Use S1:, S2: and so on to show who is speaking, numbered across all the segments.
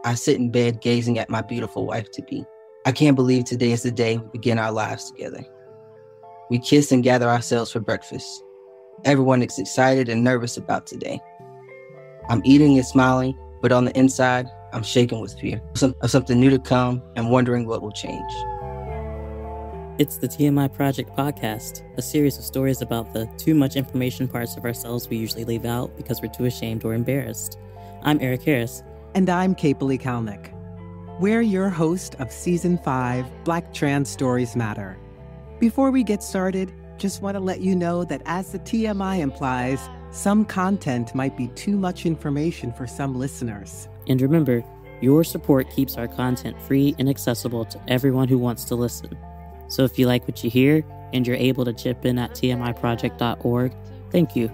S1: I sit in bed gazing at my beautiful wife-to-be. I can't believe today is the day we begin our lives together. We kiss and gather ourselves for breakfast. Everyone is excited and nervous about today. I'm eating and smiling, but on the inside, I'm shaking with fear of something new to come and wondering what will change.
S2: It's the TMI Project Podcast, a series of stories about the too much information parts of ourselves we usually leave out because we're too ashamed or embarrassed. I'm Erik Harris.
S3: And I'm Kiebpoli Calnek. We're your host of Season 5, Black Trans Stories Matter. Before we get started, just want to let you know that as the TMI implies, some content might be too much information for some listeners.
S2: And remember, your support keeps our content free and accessible to everyone who wants to listen. So if you like what you hear and you're able to chip in at tmiproject.org, thank you.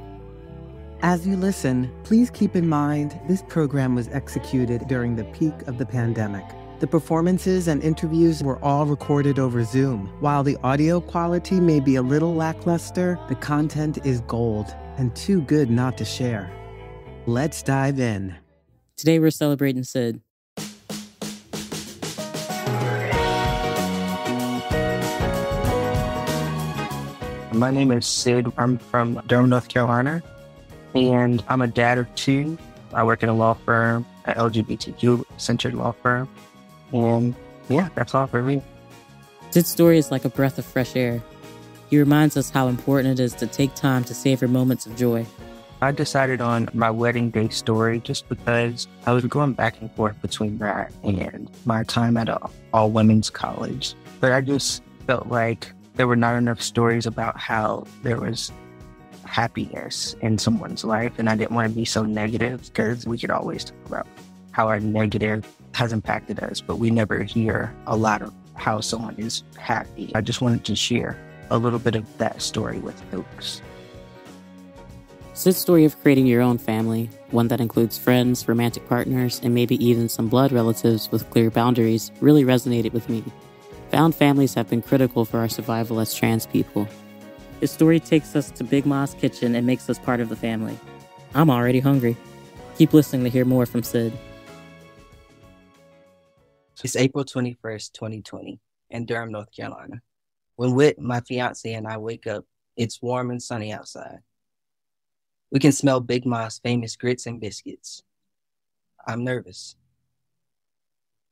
S3: As you listen, please keep in mind this program was executed during the peak of the pandemic. The performances and interviews were all recorded over Zoom. While the audio quality may be a little lackluster, the content is gold and too good not to share. Let's dive in.
S2: Today we're celebrating Syd.
S1: My name is Syd. I'm from Durham, North Carolina, and I'm a dad of two. I work in a law firm, an LGBTQ-centered law firm, and yeah, that's all for me.
S2: Syd's story is like a breath of fresh air. He reminds us how important it is to take time to savor moments of joy.
S1: I decided on my wedding day story just because I was going back and forth between that and my time at an all-women's college. But I just felt like there were not enough stories about how there was happiness in someone's life, and I didn't want to be so negative because we could always talk about how our negative has impacted us, but we never hear a lot of how someone is happy. I just wanted to share a little bit of that story with folks.
S2: Syd's story of creating your own family, one that includes friends, romantic partners, and maybe even some blood relatives with clear boundaries, really resonated with me. Found families have been critical for our survival as trans people. His story takes us to Big Ma's kitchen and makes us part of the family. I'm already hungry. Keep listening to hear more from Syd.
S1: It's April 21st, 2020, in Durham, North Carolina. When Whit, my fiance, and I wake up, it's warm and sunny outside. We can smell Big Ma's famous grits and biscuits. I'm nervous.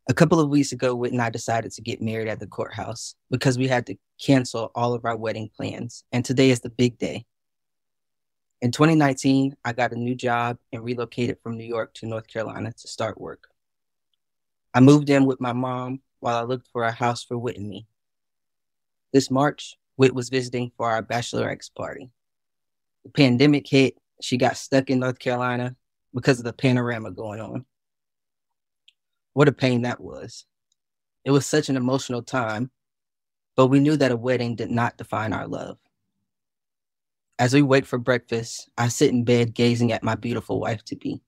S1: A couple of weeks ago, Whit and I decided to get married at the courthouse because we had to cancel all of our wedding plans, and today is the big day. In 2019, I got a new job and relocated from New York to North Carolina to start work. I moved in with my mom while I looked for a house for Whit and me. This March, Whit was visiting for our bachelorette's party. The pandemic hit. She got stuck in North Carolina because of the panorama going on. What a pain that was. It was such an emotional time, but we knew that a wedding did not define our love. As we wait for breakfast, I sit in bed gazing at my beautiful wife-to-be.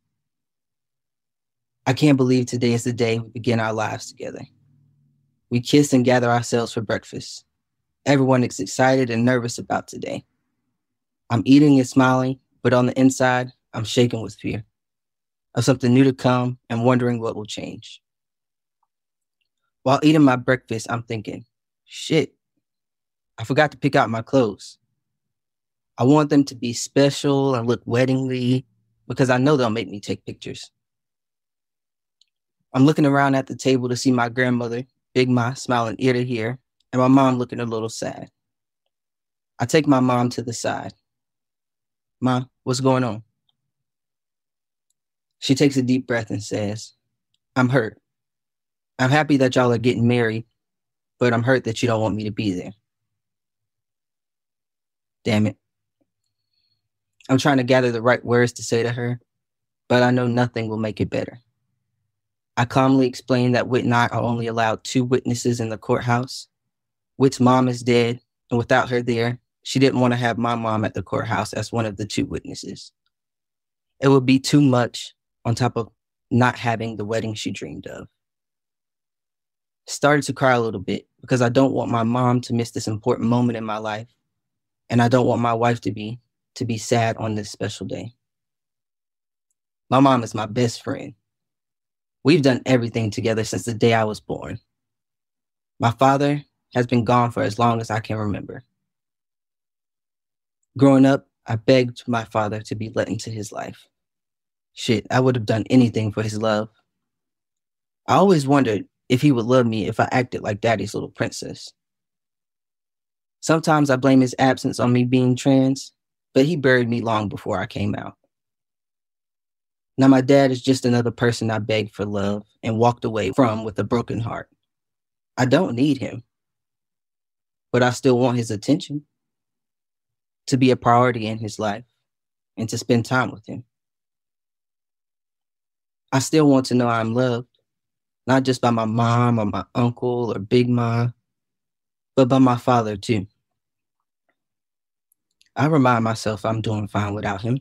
S1: I can't believe today is the day we begin our lives together. We kiss and gather ourselves for breakfast. Everyone is excited and nervous about today. I'm eating and smiling, but on the inside, I'm shaking with fear of something new to come and wondering what will change. While eating my breakfast, I'm thinking, shit, I forgot to pick out my clothes. I want them to be special and look weddingly because I know they'll make me take pictures. I'm looking around at the table to see my grandmother, Big Ma, smiling ear to ear, and my mom looking a little sad. I take my mom to the side. Ma, what's going on? She takes a deep breath and says, I'm hurt. I'm happy that y'all are getting married, but I'm hurt that you don't want me to be there. Damn it. I'm trying to gather the right words to say to her, but I know nothing will make it better. I calmly explain that Whit and I are only allowed 2 witnesses in the courthouse. Whit's mom is dead, and without her there, she didn't want to have my mom at the courthouse as one of the 2 witnesses. It would be too much on top of not having the wedding she dreamed of. Started to cry a little bit because I don't want my mom to miss this important moment in my life, and I don't want my wife to be sad on this special day. My mom is my best friend. We've done everything together since the day I was born. My father has been gone for as long as I can remember. Growing up, I begged my father to be let into his life. Shit, I would have done anything for his love. I always wondered if he would love me if I acted like daddy's little princess. Sometimes I blame his absence on me being trans, but he buried me long before I came out. Now my dad is just another person I begged for love and walked away from with a broken heart. I don't need him, but I still want his attention, to be a priority in his life, and to spend time with him. I still want to know I'm loved, not just by my mom or my uncle or Big Ma, but by my father too. I remind myself I'm doing fine without him.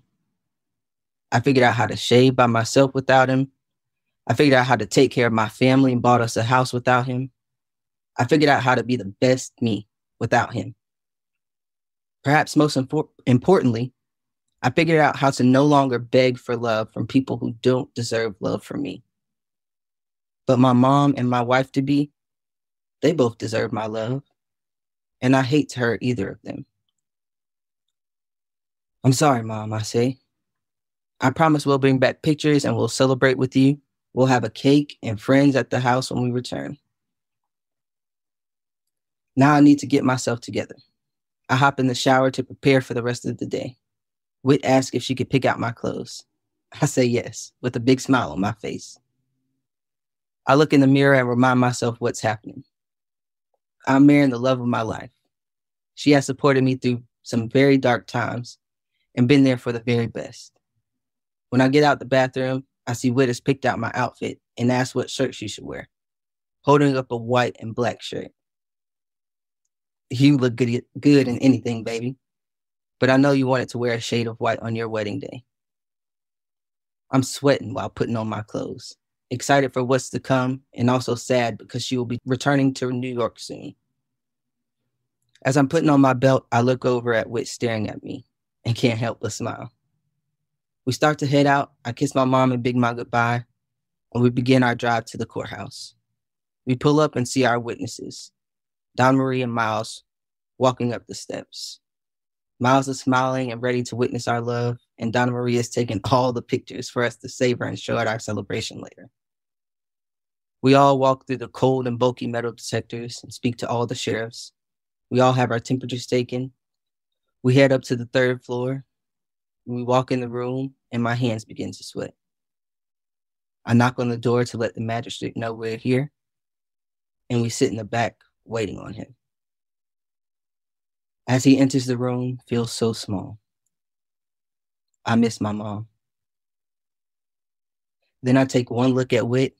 S1: I figured out how to shave by myself without him. I figured out how to take care of my family and bought us a house without him. I figured out how to be the best me without him. Perhaps most importantly, I figured out how to no longer beg for love from people who don't deserve love from me. But my mom and my wife-to-be, they both deserve my love, and I hate to hurt either of them. I'm sorry, Mom, I say. I promise we'll bring back pictures and we'll celebrate with you. We'll have a cake and friends at the house when we return. Now I need to get myself together. I hop in the shower to prepare for the rest of the day. Whit asks if she could pick out my clothes. I say yes, with a big smile on my face. I look in the mirror and remind myself what's happening. I'm marrying the love of my life. She has supported me through some very dark times and been there for the very best. When I get out the bathroom, I see Whit has picked out my outfit and asks what shirt she should wear, holding up a white and black shirt. You look good in anything, baby, but I know you wanted to wear a shade of white on your wedding day. I'm sweating while putting on my clothes, excited for what's to come and also sad because she will be returning to New York soon. As I'm putting on my belt, I look over at Whit staring at me and can't help but smile. We start to head out. I kiss my mom and Big Ma goodbye, and we begin our drive to the courthouse. We pull up and see our witnesses, Don Marie and Miles, walking up the steps. Miles is smiling and ready to witness our love, and Donna Marie is taking all the pictures for us to savor and show at our celebration later. We all walk through the cold and bulky metal detectors and speak to all the sheriffs. We all have our temperatures taken. We head up to the 3rd floor. We walk in the room, and my hands begin to sweat. I knock on the door to let the magistrate know we're here, and we sit in the back waiting on him. As he enters the room, feels so small. I miss my mom. Then I take one look at Whit,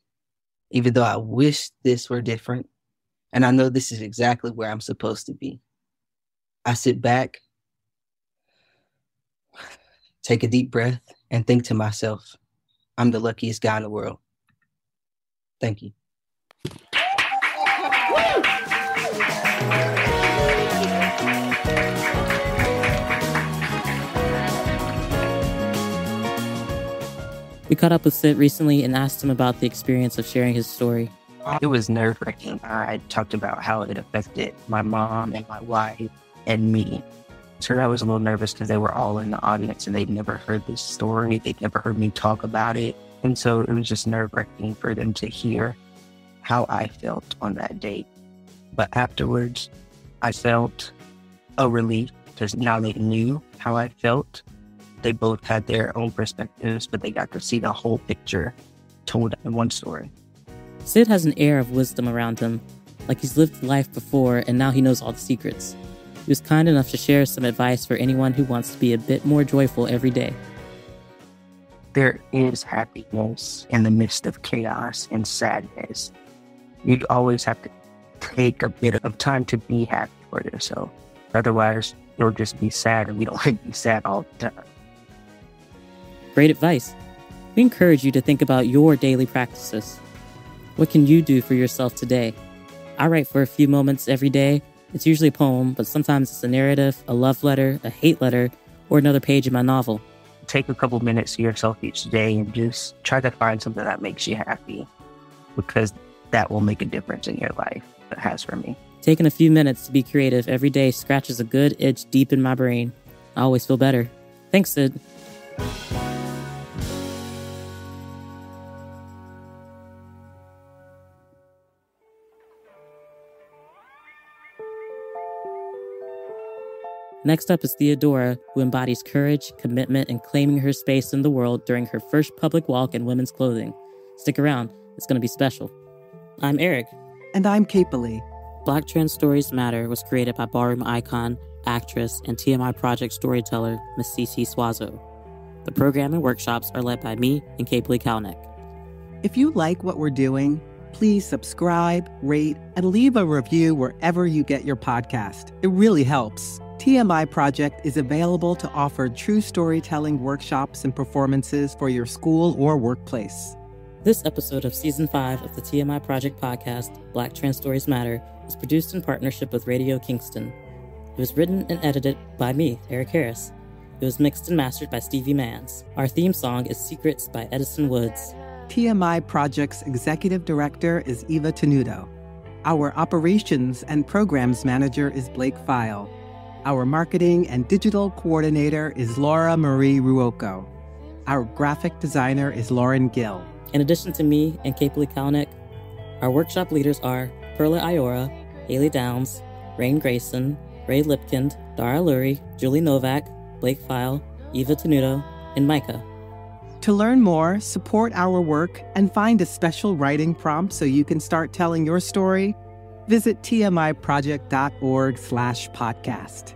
S1: even though I wish this were different, and I know this is exactly where I'm supposed to be. I sit back, take a deep breath, and think to myself, I'm the luckiest guy in the world. Thank you.
S2: We caught up with Syd recently and asked him about the experience of sharing his story.
S1: It was nerve-wracking. I talked about how it affected my mom and my wife and me. So I was a little nervous because they were all in the audience and they'd never heard this story. They'd never heard me talk about it. And so it was just nerve-wracking for them to hear how I felt on that date. But afterwards, I felt a relief because now they knew how I felt. They both had their own perspectives, but they got to see the whole picture told in one story.
S2: Syd has an air of wisdom around him, like he's lived life before and now he knows all the secrets. He was kind enough to share some advice for anyone who wants to be a bit more joyful every day.
S1: There is happiness in the midst of chaos and sadness. You always have to take a bit of time to be happy for yourself. Otherwise, you'll just be sad, and we don't like to be sad all the time.
S2: Great advice. We encourage you to think about your daily practices. What can you do for yourself today? I write for a few moments every day. It's usually a poem, but sometimes it's a narrative, a love letter, a hate letter, or another page in my novel.
S1: take a couple minutes to yourself each day and just try to find something that makes you happy, because that will make a difference in your life. It has for me.
S2: Taking a few minutes to be creative every day scratches a good itch deep in my brain. I always feel better. Thanks, Syd. Next up is Theodora, who embodies courage, commitment, and claiming her space in the world during her first public walk in women's clothing. Stick around, it's going to be special. I'm Erik.
S3: And I'm Kiebpoli.
S2: Black Trans Stories Matter was created by ballroom icon, actress, and TMI Project storyteller, Miss Cece Suazo. The program and workshops are led by me and Kiebpoli Calnek.
S3: If you like what we're doing, please subscribe, rate, and leave a review wherever you get your podcast. It really helps. TMI Project is available to offer true storytelling workshops and performances for your school or workplace.
S2: This episode of Season 5 of the TMI Project Podcast, Black Trans Stories Matter, was produced in partnership with Radio Kingston. It was written and edited by me, Erik Harris. It was mixed and mastered by Stevie Manns. Our theme song is Secrets by Edison Woods.
S3: TMI Project's executive director is Eva Tenuto. Our operations and programs manager is Blake File. Our marketing and digital coordinator is Laura Marie Ruocco. Our graphic designer is Lauren Gill.
S2: In addition to me and Kiebpoli Calnek, our workshop leaders are Perla Iora, Haley Downs, Rain Grayson, Ray Lipkind, Dara Lurie, Julie Novak, Blake File, Eva Tenuto, and Micah.
S3: To learn more, support our work, and find a special writing prompt so you can start telling your story, visit tmiproject.org/podcast.